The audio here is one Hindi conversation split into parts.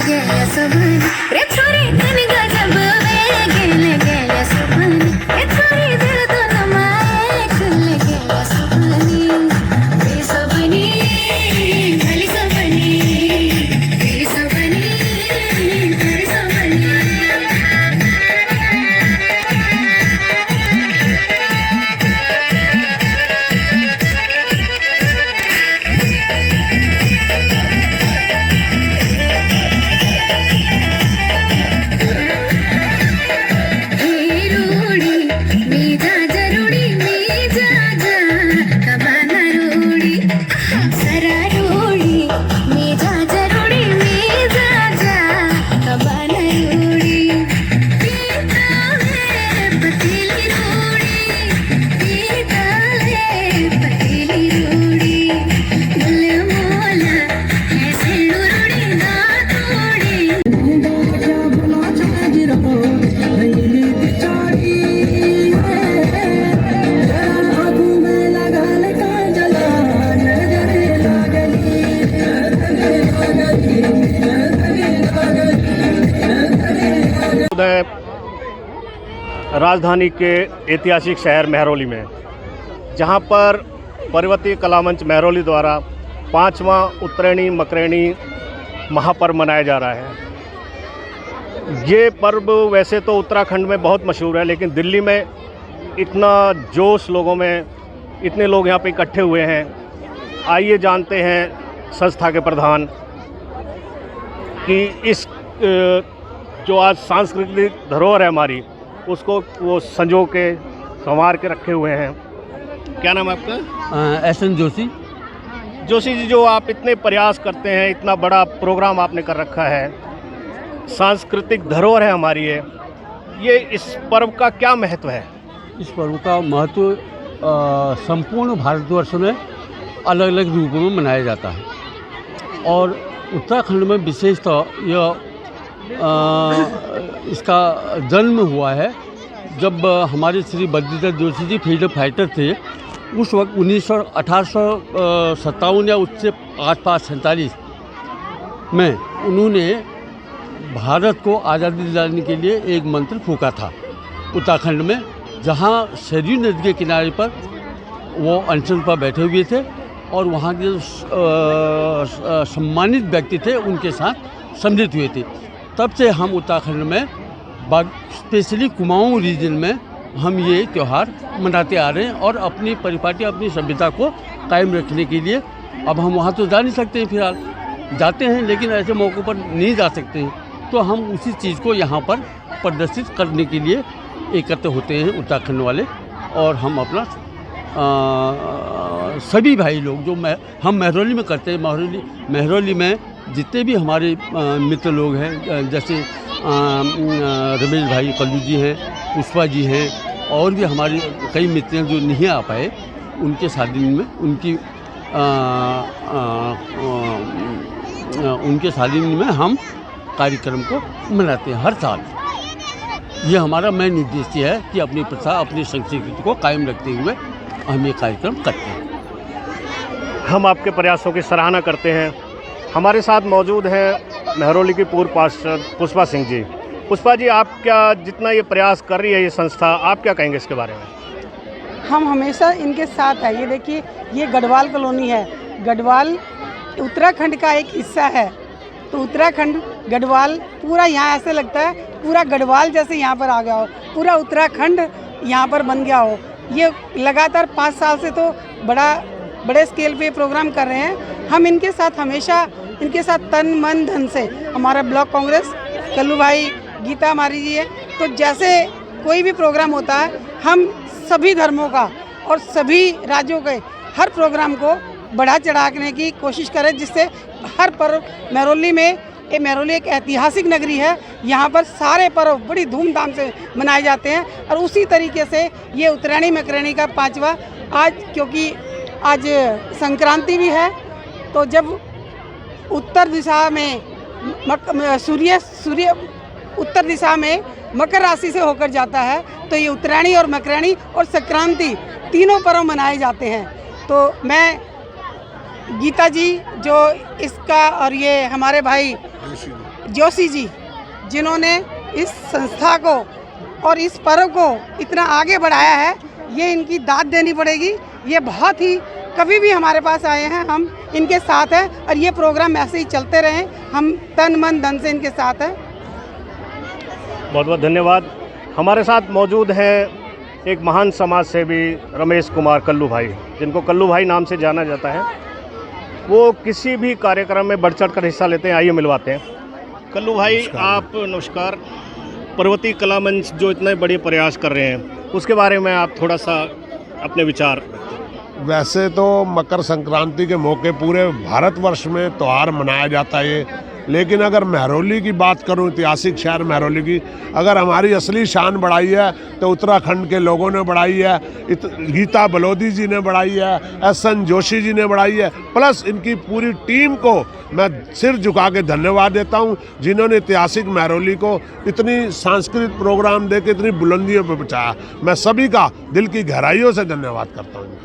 गेल्या सोबनी रे छोरी तनी गजब वे गेले गेल्या सोबनी रे छोरी दिल दोन माये खुले गेल्या सोबनी रे सोबनी खाली सोबनी रे सोबनी खाली सोबनी। राजधानी के ऐतिहासिक शहर महरौली में, जहां पर पर्वतीय कला मंच महरौली द्वारा 5वां उत्तरायणी मकरैनी महापर्व मनाया जा रहा है। ये पर्व वैसे तो उत्तराखंड में बहुत मशहूर है, लेकिन दिल्ली में इतना जोश लोगों में, इतने लोग यहाँ पे इकट्ठे हुए हैं। आइए जानते हैं संस्था के प्रधान कि इस जो आज सांस्कृतिक धरोहर है हमारी, उसको वो संजो के संवार के रखे हुए हैं। क्या नाम है आपका? एस.एन. जोशी। जोशी जी, जो आप इतने प्रयास करते हैं, इतना बड़ा प्रोग्राम आपने कर रखा है, सांस्कृतिक धरोहर है हमारी ये इस पर्व का क्या महत्व है? इस पर्व का महत्व संपूर्ण भारतवर्ष में अलग अलग रूपों में मनाया जाता है और उत्तराखंड में विशेषतः यह इसका जन्म हुआ है जब हमारे श्री बद्रीधर जोशी जी फ्रीडम फाइटर थे। उस वक्त 1857 या उससे 47 में उन्होंने भारत को आज़ादी दिलाने के लिए एक मंत्र फूंका था उत्तराखंड में, जहां सरयू नदी के किनारे पर वो अनशन पर बैठे हुए थे और वहाँ के जो सम्मानित व्यक्ति थे उनके साथ सम्मिलित हुए थे। तब से हम उत्तराखंड में स्पेशली कुमाऊं रीजन में हम ये त्यौहार मनाते आ रहे हैं और अपनी परिपाटी, अपनी सभ्यता को कायम रखने के लिए। अब हम वहाँ तो जा नहीं सकते हैं, फिलहाल जाते हैं लेकिन ऐसे मौक़ों पर नहीं जा सकते हैं, तो हम उसी चीज़ को यहाँ पर प्रदर्शित करने के लिए एकत्र होते हैं उत्तराखंड वाले। और हम अपना सभी भाई लोग जो हम महरौली में करते हैं, महरौली में जितने भी हमारे मित्र लोग हैं, जैसे रमेश भाई कल्लू जी हैं, पुष्पा जी हैं, और भी हमारे कई मित्र हैं जो नहीं आ पाए, उनके सानिध्य में उनके सानिध्य में हम कार्यक्रम को मनाते हैं हर साल। ये हमारा मेन उद्देश्य है कि अपनी प्रथा, अपनी संस्कृति को कायम रखते हुए हम ये कार्यक्रम करते हैं। हम आपके प्रयासों की सराहना करते हैं। हमारे साथ मौजूद हैं महरौली की पूर्व पार्षद पुष्पा सिंह जी। पुष्पा जी, आप क्या, जितना ये प्रयास कर रही है ये संस्था, आप क्या कहेंगे इसके बारे में? हम हमेशा इनके साथ हैं। ये देखिए, ये गढ़वाल कॉलोनी है। गढ़वाल उत्तराखंड का एक हिस्सा है, तो उत्तराखंड गढ़वाल पूरा यहाँ ऐसे लगता है पूरा गढ़वाल जैसे यहाँ पर आ गया हो, पूरा उत्तराखंड यहाँ पर बन गया हो। ये लगातार 5 साल से तो बड़े स्केल पे प्रोग्राम कर रहे हैं। हम इनके साथ हमेशा, इनके साथ तन मन धन से, हमारा ब्लॉक कांग्रेस कल्लू भाई, गीता हमारी जी है, तो जैसे कोई भी प्रोग्राम होता है हम सभी धर्मों का और सभी राज्यों के हर प्रोग्राम को बढ़ा चढ़ाने की कोशिश करें, जिससे हर पर्व महरौली में, ये महरौली एक ऐतिहासिक नगरी है, यहाँ पर सारे पर्व बड़ी धूमधाम से मनाए जाते हैं। और उसी तरीके से ये उत्तरायणी मकरैनी का 5वां आज, क्योंकि आज संक्रांति भी है, तो जब उत्तर दिशा में सूर्य उत्तर दिशा में मकर राशि से होकर जाता है, तो ये उत्तरायणी और मकरैनी और संक्रांति तीनों पर्व मनाए जाते हैं। तो मैं गीता जी जो इसका, और ये हमारे भाई जोशी जी, जिन्होंने इस संस्था को और इस पर्व को इतना आगे बढ़ाया है, ये इनकी दाद देनी पड़ेगी। ये बहुत ही, कभी भी हमारे पास आए हैं, हम इनके साथ हैं और ये प्रोग्राम ऐसे ही चलते रहें। हम तन मन धन से इनके साथ हैं। बहुत बहुत धन्यवाद। हमारे साथ मौजूद हैं एक महान समाज सेवी रमेश कुमार कल्लू भाई, जिनको कल्लू भाई नाम से जाना जाता है। वो किसी भी कार्यक्रम में बढ़ चढ़ कर हिस्सा लेते हैं। आइए मिलवाते हैं। कल्लू भाई, आप नमस्कार। पर्वतीय कला मंच जो इतने बड़े प्रयास कर रहे हैं, उसके बारे में आप थोड़ा सा अपने विचार। वैसे तो मकर संक्रांति के मौके पूरे भारतवर्ष में त्यौहार मनाया जाता है, लेकिन अगर महरौली की बात करूं, ऐतिहासिक शहर महरौली की, अगर हमारी असली शान बढ़ाई है तो उत्तराखंड के लोगों ने बढ़ाई है। गीता बलोदी जी ने बढ़ाई है, एस.एन. जोशी जी ने बढ़ाई है, प्लस इनकी पूरी टीम को मैं सिर झुका के धन्यवाद देता हूं, जिन्होंने ऐतिहासिक महरौली को इतनी सांस्कृतिक प्रोग्राम दे के इतनी बुलंदियों पर पहुँचाया। मैं सभी का दिल की गहराइयों से धन्यवाद करता हूँ।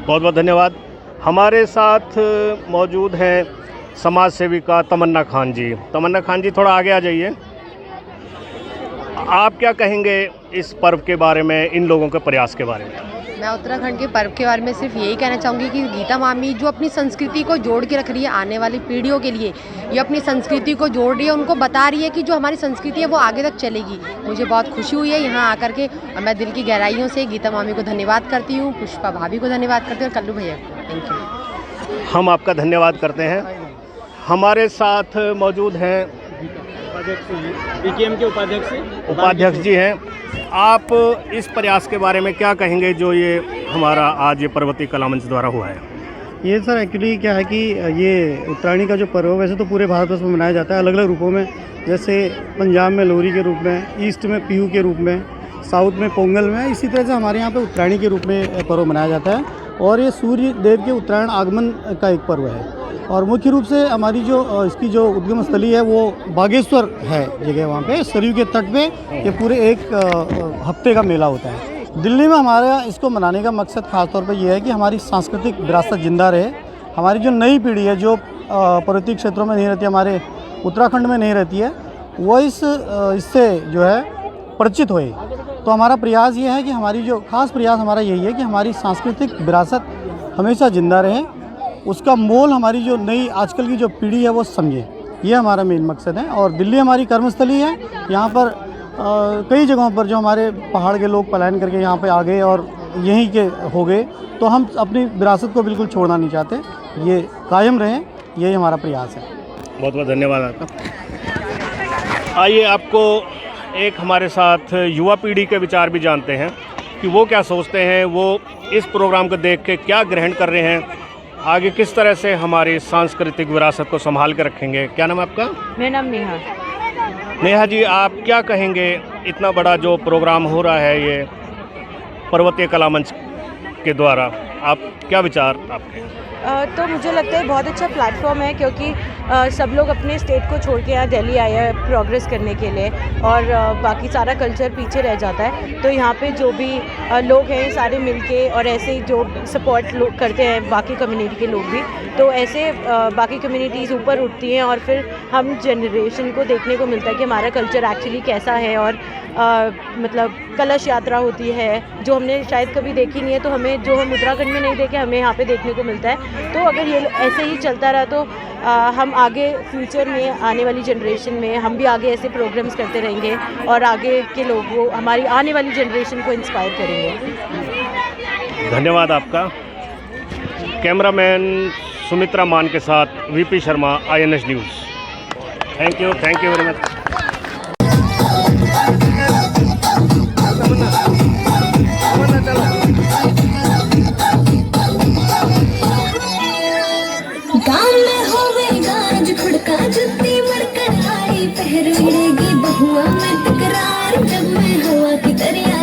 बहुत बहुत धन्यवाद। हमारे साथ मौजूद हैं समाज सेविका तमन्ना खान जी। तमन्ना खान जी, थोड़ा आगे आ जाइए। आप क्या कहेंगे इस पर्व के बारे में, इन लोगों के प्रयास के बारे में? मैं उत्तराखंड के पर्व के बारे में सिर्फ यही कहना चाहूँगी कि गीता मामी जो अपनी संस्कृति को जोड़ के रख रही है आने वाली पीढ़ियों के लिए, ये अपनी संस्कृति को जोड़ रही है, उनको बता रही है कि जो हमारी संस्कृति है वो आगे तक चलेगी। मुझे बहुत खुशी हुई है यहाँ आकर के, और मैं दिल की गहराइयों से गीता मामी को धन्यवाद करती हूँ, पुष्पा भाभी को धन्यवाद करती हूँ और कल्लू भैया को। Thank you. हम आपका धन्यवाद करते हैं। हमारे साथ मौजूद हैं पीकेएम के उपाध्यक्ष जी हैं। आप इस प्रयास के बारे में क्या कहेंगे जो ये हमारा आज ये पर्वतीय कला मंच द्वारा हुआ है? ये सर एक्चुअली क्या है कि ये उत्तरायणी का जो पर्व है, वैसे तो पूरे भारतवर्ष में मनाया जाता है अलग अलग रूपों में। जैसे पंजाब में लोहरी के रूप में, ईस्ट में पीहू के रूप में, साउथ में पोंगल में, इसी तरह से हमारे यहाँ पे उत्तरायणी के रूप में पर्व मनाया जाता है। और ये सूर्य देव के उत्तरायण आगमन का एक पर्व है। और मुख्य रूप से हमारी जो इसकी जो उद्गम स्थली है वो बागेश्वर है जगह, वहाँ पे सरयू के तट पे ये पूरे एक हफ्ते का मेला होता है। दिल्ली में हमारा इसको मनाने का मकसद खासतौर पर यह है कि हमारी सांस्कृतिक विरासत जिंदा रहे। हमारी जो नई पीढ़ी है जो पर्वतीय क्षेत्रों में नहीं रहती, हमारे उत्तराखंड में नहीं रहती है, वो इससे जो है परिचित होए। तो हमारा प्रयास ये है कि हमारी जो खास प्रयास हमारा यही है कि हमारी सांस्कृतिक विरासत हमेशा जिंदा रहे, उसका मोल हमारी जो नई आजकल की जो पीढ़ी है वो समझे। ये हमारा मेन मकसद है। और दिल्ली हमारी कर्मस्थली है। यहाँ पर कई जगहों पर जो हमारे पहाड़ के लोग पलायन करके यहाँ पे आ गए और यहीं के हो गए, तो हम अपनी विरासत को बिल्कुल छोड़ना नहीं चाहते, ये कायम रहे, यही हमारा प्रयास है। बहुत बहुत धन्यवाद आपका। आइए आपको एक हमारे साथ युवा पीढ़ी के विचार भी जानते हैं कि वो क्या सोचते हैं, वो इस प्रोग्राम को देख के क्या ग्रहण कर रहे हैं, आगे किस तरह से हमारी सांस्कृतिक विरासत को संभाल के रखेंगे। क्या नाम है आपका? मेरा नाम नेहा। नेहा जी, आप क्या कहेंगे, इतना बड़ा जो प्रोग्राम हो रहा है ये पर्वतीय कला मंच के द्वारा, आप क्या विचार आपके? तो मुझे लगता है बहुत अच्छा प्लेटफॉर्म है, क्योंकि सब लोग अपने स्टेट को छोड़ के यहाँ दिल्ली आए हैं प्रोग्रेस करने के लिए, और बाकी सारा कल्चर पीछे रह जाता है। तो यहाँ पे जो भी लोग हैं सारे मिलके और ऐसे ही जो सपोर्ट लोग करते हैं बाकी कम्युनिटी के लोग भी, तो ऐसे बाकी कम्युनिटीज़ ऊपर उठती हैं और फिर हम जनरेशन को देखने को मिलता है कि हमारा कल्चर एक्चुअली कैसा है। और मतलब कलश यात्रा होती है जो हमने शायद कभी देखी नहीं है, तो हमें जो हम उत्तराखंड में नहीं देखे हमें यहाँ पे देखने को मिलता है। तो अगर ये ऐसे ही चलता रहा तो हम आगे फ्यूचर में आने वाली जनरेशन में हम भी आगे ऐसे प्रोग्राम्स करते रहेंगे और आगे के लोगों हमारी आने वाली जनरेशन को इंस्पायर करेंगे। धन्यवाद आपका। कैमरामैन सुमित्रा मान के साथ VP Sharma, INS news. Thank you very much. गाँव में होवे गाज खुड़का जुत्ती मड़कर आई, पहर उड़ेगी बहुआ में तकरार, जब मैं हवा की दरिया